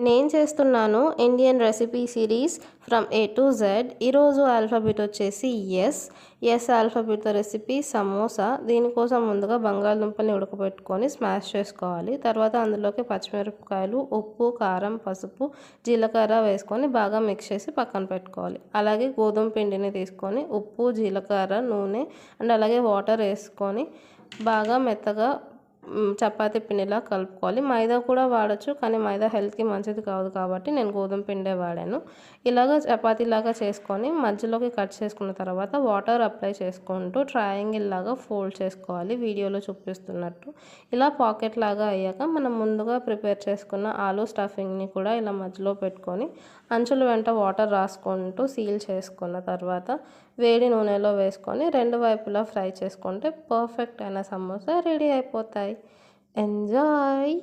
నేను చేస్తున్నాను Indian recipe series from A to Z. ఈరోజు ఆల్ఫాబెట్ వచ్చేసి ఎస్ ఆల్ఫాబెట్తో రెసిపీ సమోసా. దీనికోసం ముందుగా బంగాళదుంపల్ని ఉడకబెట్టుకొని స్మాష్ చేసుకోవాలి. తర్వాత అందులోకి పచ్చిమిరపకాయలు, ఉప్పు, కారం, పసుపు, జీలకర్ర వేసుకొని బాగా మిక్స్ చేసి పక్కన పెట్టుకోవాలి. అలాగే గోధుమ పిండిని తీసుకొని ఉప్పు, జీలకర్ర, నూనె అండ్ అలాగే వాటర్ వేసుకొని బాగా మెత్తగా చపాతీ పిండిలా కలుపుకోవాలి. మైదా కూడా వాడచ్చు, కానీ మైదా హెల్త్కి మంచిది కాదు కాబట్టి నేను గోధుమ పిండే వాడాను. ఇలాగ చపాతీలాగా చేసుకొని మధ్యలోకి కట్ చేసుకున్న తర్వాత వాటర్ అప్లై చేసుకుంటూ ట్రయాంగిల్ లాగా ఫోల్డ్ చేసుకోవాలి, వీడియోలో చూపిస్తున్నట్టు. ఇలా పాకెట్ లాగా అయ్యాక మనం ముందుగా ప్రిపేర్ చేసుకున్న ఆలూ స్టఫింగ్ని కూడా ఇలా మధ్యలో పెట్టుకొని అంచుల వెంట వాటర్ రాసుకుంటూ సీల్ చేసుకున్న తర్వాత వేడి నూనెలో వేసుకొని రెండు వైపులా ఫ్రై చేసుకుంటే పర్ఫెక్ట్ అయిన సమోసా రెడీ అయిపోతాయి. ఎంజాయ్.